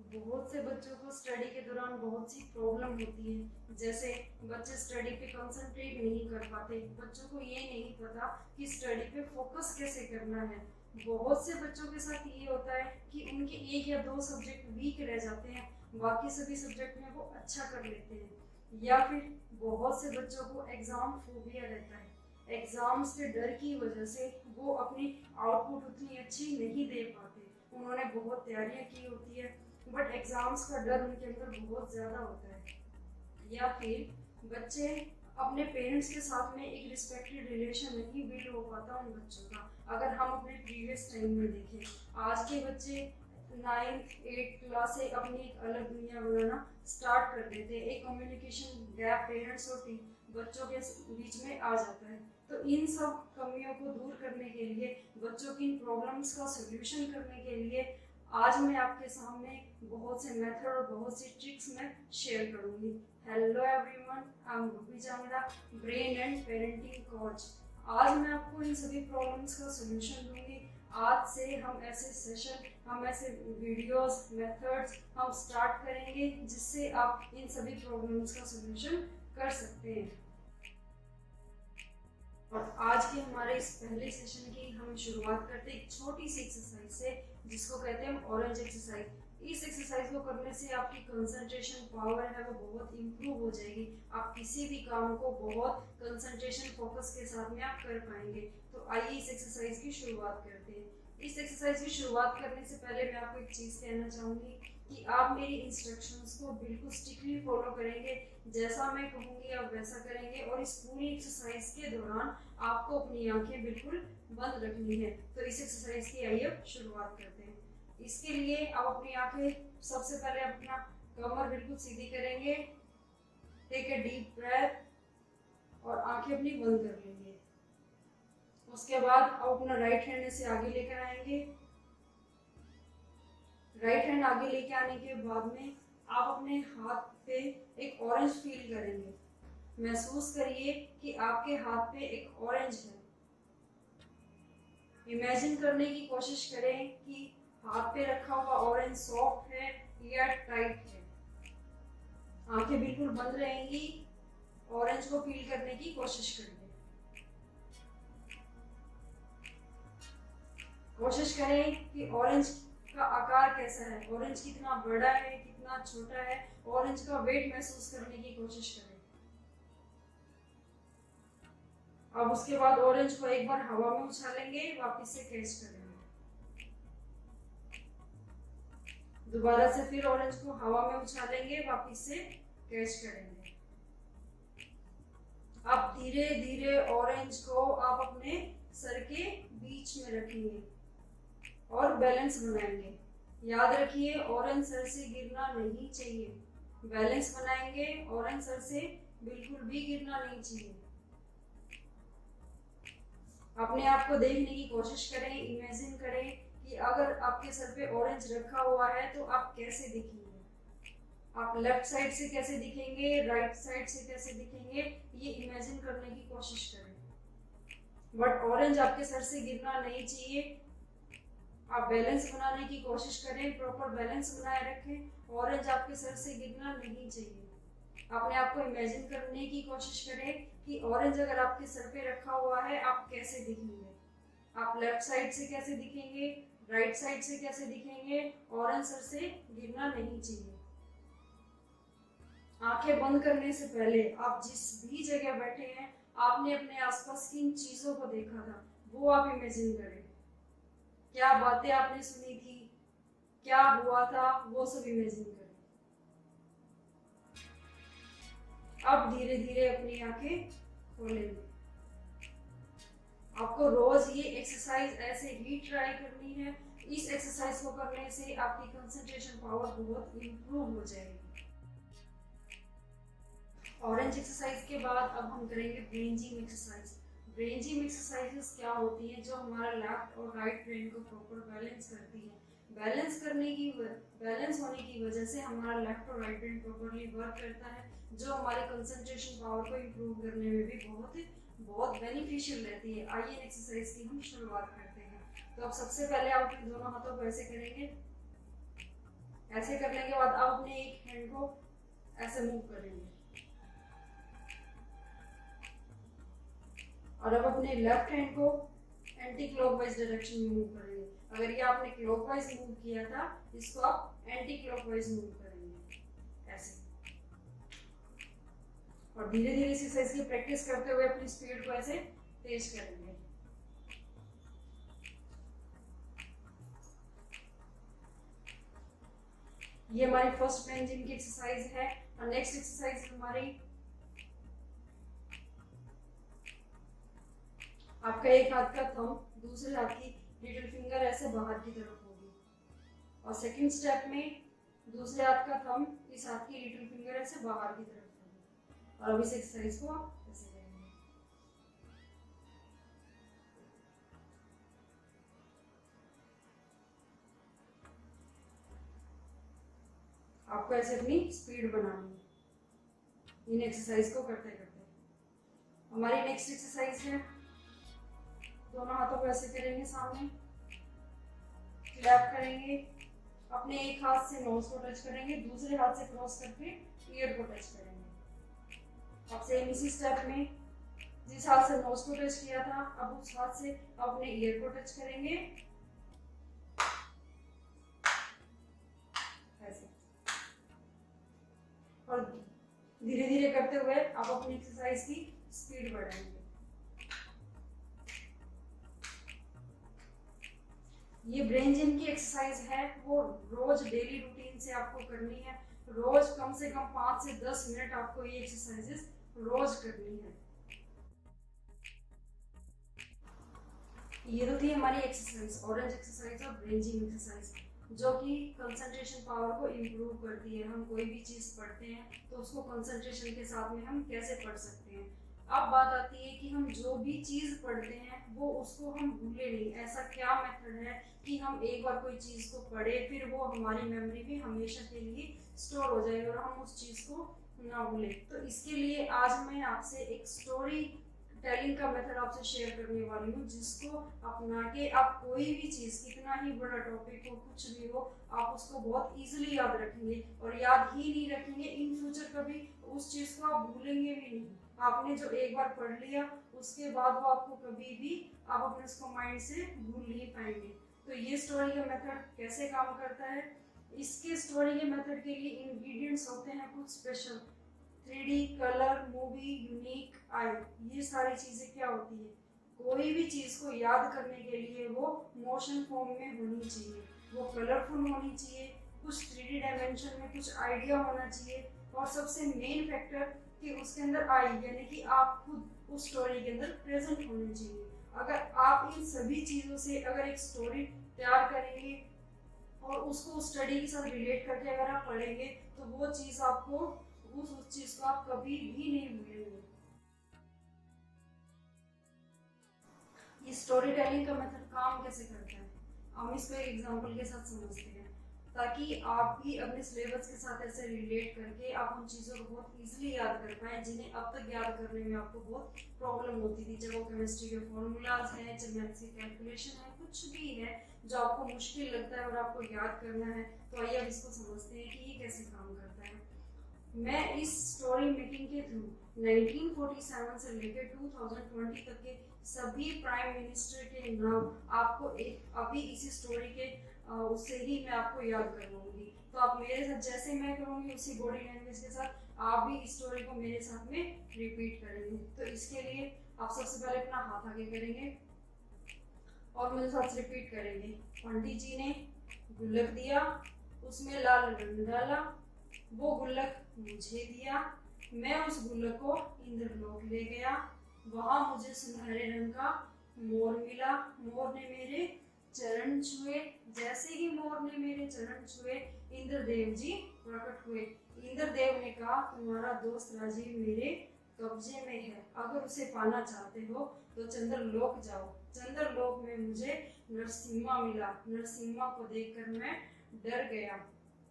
बहुत से बच्चों को स्टडी के दौरान बहुत सी प्रॉब्लम होती है, जैसे बच्चे स्टडी पे कंसंट्रेट नहीं कर पाते, बच्चों को ये नहीं पता कि स्टडी पे फोकस कैसे करना है। बहुत से बच्चों के साथ ये होता है कि उनके एक या दो सब्जेक्ट वीक रह जाते हैं, बाकी सभी सब्जेक्ट में वो अच्छा कर लेते हैं। या फिर बहुत से बच्चों को एग्ज़ाम फोबिया रहता है, एग्ज़ाम्स के डर की वजह से वो अपनी आउटपुट उतनी अच्छी नहीं दे पाते। उन्होंने बहुत तैयारियां की होती है, बट एग्ज़ाम्स का डर उनके अंदर बहुत ज़्यादा होता है। या फिर बच्चे अपने पेरेंट्स के साथ में एक रिस्पेक्टेड रिलेशन नहीं बिल्ड हो पाता उन बच्चों का। अगर हम अपने प्रीवियस टाइम में देखें, आज के बच्चे 9th 8th क्लास से अपनी एक अलग दुनिया बनाना स्टार्ट कर देते हैं। एक कम्युनिकेशन गैप पेरेंट्स और बच्चों के बीच में आ जाता है। तो इन सब कमियों को दूर करने के लिए, बच्चों की इन प्रॉब्लम्स का सोल्यूशन करने के लिए आज मैं आपके सामने बहुत से मेथड और बहुत सी ट्रिक्स मैं शेयर करूंगी। Hello everyone, I am Ruby Changra, brain and parenting coach. आज मैं आपको इन सभी प्रॉब्लम्स का सोल्यूशन दूंगी। आज से हम ऐसे सेशन, हम ऐसे वीडियोस, मेथड्स हम स्टार्ट करेंगे जिससे आप इन सभी प्रॉब्लम्स का सोल्यूशन कर सकते हैं। और आज के हमारे इस पहले सेशन की हम शुरुआत करते हैं एक छोटी सी एक्सरसाइज से, जिसको कहते हैं ऑरेंज एक्सरसाइज। इस एक्सरसाइज को करने से आपकी कंसंट्रेशन पावर है वो बहुत इम्प्रूव हो जाएगी। आप किसी भी काम को बहुत कंसंट्रेशन फोकस के साथ में आप कर पाएंगे। तो आइए इस एक्सरसाइज की शुरुआत करते हैं। इस एक्सरसाइज की शुरुआत करने से पहले मैं आपको एक चीज़ कहना चाहूँगी कि आप मेरी इंस्ट्रक्शंस को बिल्कुल स्ट्रिक्टली फॉलो करेंगे। जैसा मैं कहूँगी आप वैसा करेंगे, और इस पूरी एक्सरसाइज के दौरान आपको अपनी आंखें बिल्कुल बंद रखनी है। तो इस एक्सरसाइज की आइए अब शुरुआत करते हैं। इसके लिए आप अपनी आंखें, सबसे पहले अपना कमर बिल्कुल सीधी करेंगे, टेक ए डीप ब्रेथ और आंखें अपनी बंद कर लेंगे। उसके बाद आप अपना राइट हैंड से आगे लेकर आएंगे। राइट हैंड आगे लेके आने के बाद में आप अपने हाथ पे एक ऑरेंज फील करेंगे। महसूस करिए कि आपके हाथ पे एक ऑरेंज है। इमेजिन करने की कोशिश करें कि हाथ पे रखा हुआ ऑरेंज सॉफ्ट है या टाइट है। आंखें बिल्कुल बंद रहेंगी, ऑरेंज को फील करने की कोशिश करिए। कोशिश करें कि ऑरेंज का आकार कैसा है, ऑरेंज कितना बड़ा है, कितना छोटा है। ऑरेंज का वेट महसूस करने की कोशिश करें। अब उसके बाद ऑरेंज को एक बार हवा में उछालेंगे, वापस से कैच करेंगे। दोबारा से फिर ऑरेंज को हवा में उछालेंगे, वापस से कैच करेंगे। अब धीरे धीरे ऑरेंज को आप अपने सर के बीच में रखेंगे और बैलेंस बनाएंगे। याद रखिए, ऑरेंज सर से गिरना नहीं चाहिए। बैलेंस बनाएंगे, ऑरेंज सर से बिल्कुल भी गिरना नहीं चाहिए। अपने आप को देखने की कोशिश करें, इमेजिन करें कि अगर आपके सर पे ऑरेंज रखा हुआ है तो आप कैसे दिखेंगे। आप लेफ्ट साइड से कैसे दिखेंगे, राइट साइड से कैसे दिखेंगे, ये इमेजिन करने की कोशिश करें। बट ऑरेंज आपके सर से गिरना नहीं चाहिए। आप बैलेंस बनाने की कोशिश करें, प्रॉपर बैलेंस बनाए रखें। ऑरेंज आपके सर से गिरना नहीं चाहिए। अपने आप को इमेजिन करने की कोशिश करें कि ऑरेंज अगर आपके सर पे रखा हुआ है आप कैसे दिखेंगे। आप लेफ्ट साइड से कैसे दिखेंगे, राइट साइड से कैसे दिखेंगे। ऑरेंज सर से गिरना नहीं चाहिए। आंखें बंद करने से पहले आप जिस भी जगह बैठे हैं, आपने अपने आसपास किन चीजों को देखा था वो आप इमेजिन करें। क्या बातें आपने सुनी थी, क्या हुआ था, वो सब इमेजिन करें। अब धीरे धीरे अपनी आंखें खोलेंगे। आपको रोज ये एक्सरसाइज ऐसे ही ट्राई करनी है। इस एक्सरसाइज को करने से आपकी कंसंट्रेशन पावर बहुत इंप्रूव हो जाएगी। ऑरेंज एक्सरसाइज के बाद अब हम करेंगे brain gym exercise. Brain gym exercises क्या होती हैं, जो हमारा लेफ्ट और राइट ब्रेन को प्रॉपर बैलेंस करती है। बैलेंस होने की वजह से हमारा लेफ्ट और राइट ब्रेन प्रॉपरली वर्क करता है, जो हमारे कंसंट्रेशन पावर को इम्प्रूव करने में भी बहुत बेनिफिशियल रहती है। आइए एक्सरसाइज की हम शुरुआत करते हैं। तो अब सबसे पहले आप अपने दोनों हाथों को ऐसे करेंगे, ऐसे करने के बाद आप अपने एक हैंड को ऐसे मूव करेंगे और अब अपने लेफ्ट हैंड को एंटी क्लॉकवाइज डायरेक्शन में मूव करेंगे। अगर ये आपने क्लॉकवाइज मूव किया था, इसको आप एंटी क्लॉकवाइज मूव करेंगे ऐसे। और धीरे धीरे इस एक्सरसाइज की प्रैक्टिस करते हुए अपनी स्पीड को ऐसे तेज करेंगे। ये हमारी फर्स्ट प्लंजिंग की एक्सरसाइज है। और नेक्स्ट एक्सरसाइज हमारी, आपका एक हाथ का थंब दूसरे हाथ की लिटिल फिंगर ऐसे बाहर की तरफ होगी, और सेकंड स्टेप में दूसरे हाथ का थंब इस हाथ की लिटिल फिंगर ऐसे बाहर की तरफ होगी। और अब इस एक्सरसाइज को आप ऐसे करेंगे। आपको ऐसे अपनी स्पीड बनानी है इन एक्सरसाइज को करते करते। हमारी नेक्स्ट एक्सरसाइज है, दोनों हाथों को ऐसे करेंगे, सामने क्लैप करेंगे, अपने एक हाथ से नोज को टच करेंगे, दूसरे हाथ से क्रॉस करके ईयर को टच करेंगे। अब सेम इसी स्टेप में जिस हाथ से नोज को टच किया था, अब उस हाथ से अपने ईयर को टच करेंगे ऐसे। और धीरे धीरे करते हुए आप अपनी एक्सरसाइज की स्पीड बढ़ाएंगे। ये ब्रेन जिम की एक्सरसाइज है, वो रोज डेली रूटीन से आपको करनी है। रोज कम से कम 5 से 10 मिनट आपको ये एक्सरसाइजेस रोज करनी है। ये तो थी हमारी एक्सरसाइज, ऑरेंज एक्सरसाइज और ब्रेन जिम एक्सरसाइज, जो कि कंसंट्रेशन पावर को इम्प्रूव करती है। हम कोई भी चीज़ पढ़ते हैं तो उसको कंसंट्रेशन के साथ में हम कैसे पढ़ सकते हैं। अब बात आती है कि हम जो भी चीज़ पढ़ते हैं वो उसको हम भूले नहीं। ऐसा क्या मेथड है कि हम एक बार कोई चीज़ को पढ़े, फिर वो हमारी मेमोरी में हमेशा के लिए स्टोर हो जाए और हम उस चीज़ को ना भूलें। तो इसके लिए आज मैं आपसे एक स्टोरी टेलिंग का मेथड आपसे शेयर करने वाली हूँ, जिसको अपना के आप कोई भी चीज़, कितना ही बड़ा टॉपिक हो, कुछ भी हो, आप उसको बहुत इजीली याद रखेंगे। और याद ही नहीं रखेंगे, इन फ्यूचर कभी उस चीज़ को आप भूलेंगे भी नहीं। आपने जो एक बार पढ़ लिया, उसके बाद वो आपको कभी भी, आप अपने उसको माइंड से भूल नहीं पाएंगे। तो ये स्टोरी का मेथड कैसे काम करता है, इसके स्टोरी के मेथड के लिए इंग्रेडिएंट्स होते हैं कुछ special. 3D, colour, movie, unique, eye, ये सारी चीज़ें क्या होती है, कोई भी चीज़ को याद करने के लिए वो मोशन फॉर्म में होनी चाहिए, वो कलरफुल होनी चाहिए, कुछ 3D डायमेंशन में कुछ आइडिया होना चाहिए, और सबसे मेन फैक्टर कि उसके अंदर आई, यानी कि आप खुद उस स्टोरी के अंदर प्रेजेंट होने चाहिए। अगर आप इन सभी चीज़ों से अगर एक स्टोरी तैयार करेंगे और उसको स्टडी के साथ रिलेट करके अगर आप पढ़ेंगे, तो वो चीज़ आपको, उस चीज को आप कभी भी नहीं भूलेंगे। ये स्टोरी टेलिंग का मेथड काम कैसे करता है, हम इसको एक एग्जांपल के साथ समझते हैं, ताकि आप भी अपने सिलेबस के साथ ऐसे रिलेट करके आप उन चीज़ों को बहुत इजीली याद कर पाएँ जिन्हें अब तक याद करने में आपको बहुत प्रॉब्लम होती थी। चाहे वो केमिस्ट्री के फॉर्मूलाज हैं, चाहे मैथ्स की कैलकुलेशन है, कुछ भी है जो आपको मुश्किल लगता है और आपको याद करना है, तो आइए अब इसको समझते हैं कि ये कैसे काम करता है। मैं इस स्टोरी मेकिंग के थ्रू 1947 से लेकर 2020 तक के सभी प्राइम मिनिस्टर के नाम आपको एक अभी इसी स्टोरी के उससे ही मैं आपको याद करवाऊंगी। तो आप मेरे साथ जैसे मैं करूँगी उसी बॉडी लैंग्वेज के साथ आप भी इस स्टोरी को मेरे साथ में रिपीट करेंगे। तो इसके लिए आप सबसे पहले अपना हाथ आगे करेंगे और मेरे साथ रिपीट करेंगे। पंडित जी ने गुल्लक दिया, उसमें लाल रंग डाला, वो गुल्लक मुझे दिया, मैं उस गुल्लक को इंद्रलोक ले गया, वहाँ मुझे सुनहरे रंग का मोर मिला, मोर ने मेरे चरण छुए, जैसे ही मोर ने मेरे चरण छुए इंद्रदेव जी प्रकट हुए। इंद्रदेव ने कहा, तुम्हारा दोस्त राजीव मेरे कब्जे में है, अगर उसे पाना चाहते हो तो चंद्रलोक जाओ। चंद्रलोक में मुझे नरसिम्हा मिला, नरसिम्हा को देखकर मैं डर गया।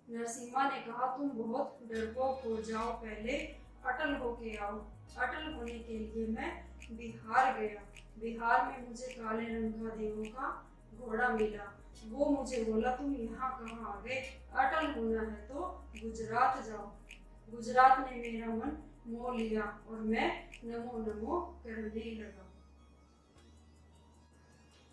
नरसिम्हा ने कहा, तुम बहुत डरपोक हो, जाओ पहले अटल होके आओ। अटल होने के लिए मैं बिहार गया, बिहार में मुझे काले रंग का देवों का घोड़ा मिला। वो मुझे बोला तुम यहाँ कहाँ आ गए, अटल होना है तो गुजरात जाओ। गुजरात ने मेरा मन मोह लिया और मैं नमो नमो करने लगा।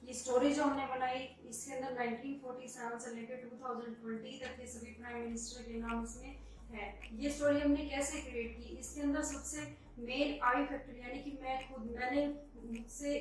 ये स्टोरी जो हमने बनाई इसके अंदर 1947 से लेकर 2020 तक के सभी प्राइम मिनिस्टर के नाम इसमें है। ये स्टोरी हमने कैसे क्रिएट की, इसके अंदर सबसे मेन आई फैक्टर यानी कि मैंने मुझसे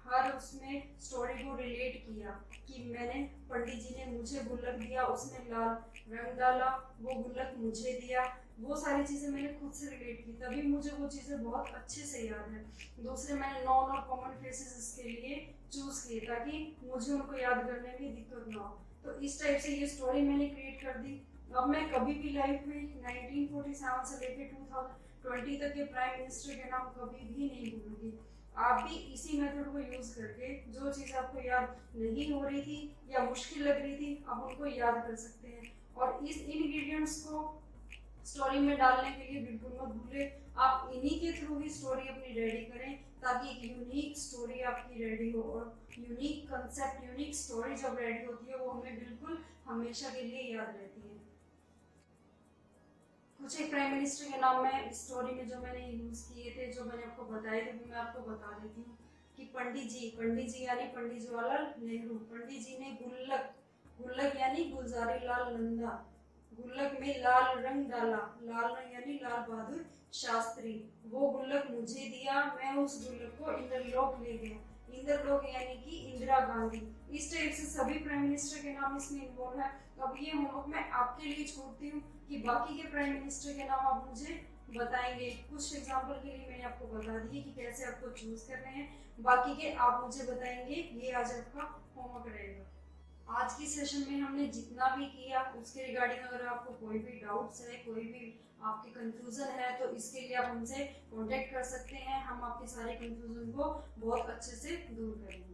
हर उसमें स्टोरी को रिलेट किया कि मैंने पंडित जी ने मुझे गुल्लक दिया, उसने लाल रंग डाला, वो गुल्लक मुझे दिया, वो सारी चीज़ें मैंने खुद से रिलेट की, तभी मुझे वो चीज़ें बहुत अच्छे से याद है। दूसरे मैंने नॉन और कॉमन फेसेस इसके लिए चूज़ किए ताकि मुझे उनको याद करने में दिक्कत ना हो। तो इस टाइप से ये स्टोरी मैंने क्रिएट कर दी। अब मैं कभी भी लाइफ में 1947 से लेकर 2020 तक के प्राइम मिनिस्टर के नाम कभी भी नहीं भूलूंगी। आप भी इसी मेथड को यूज करके जो चीज़ आपको याद नहीं हो रही थी या मुश्किल लग रही थी आप उनको याद कर सकते हैं। और इस इंग्रेडिएंट्स को स्टोरी में डालने के लिए बिल्कुल मत भूलें, आप इन्हीं के थ्रू ही स्टोरी अपनी रेडी करें ताकि एक यूनिक स्टोरी आपकी रेडी हो। और यूनिक कंसेप्ट, यूनिक स्टोरी जब रेडी होती है वो हमें बिल्कुल हमेशा के लिए याद रहती है। कुछ एक प्राइम मिनिस्टर के नाम में स्टोरी में जो मैंने यूज किए थे, जो मैंने आपको बताए थे, वो मैं आपको बता देती हूँ कि पंडित जी यानी पंडित जवाहरलाल नेहरू। पंडित जी ने गुल्लक यानी गुलजारी लाल नंदा, गुल्लक में लाल रंग डाला, लाल रंग यानी लाल बहादुर शास्त्री। वो गुल्लक मुझे दिया, मैं उस गुल्लक को इंद्रलोक ले गया। इंद्रलोक यानी कि इंदिरा गांधी। इस टाइप से सभी प्राइम मिनिस्टर के नाम इसमें इन्वॉल्व है। अब ये होमवर्क मैं आपके लिए छोड़ती हूँ कि बाकी के प्राइम मिनिस्टर के नाम आप मुझे बताएंगे। कुछ एग्जाम्पल के लिए मैंने आपको बता दिए कि कैसे आपको चूज करने हैं, बाकी के आप मुझे बताएंगे। ये आज आपका होमवर्क रहेगा। आज की सेशन में हमने जितना भी किया उसके रिगार्डिंग अगर आपको कोई भी डाउट्स है, कोई भी आपकी कंफ्यूजन है तो इसके लिए आप हमसे कांटेक्ट कर सकते हैं। हम आपके सारे कंफ्यूजन को बहुत अच्छे से दूर करेंगे।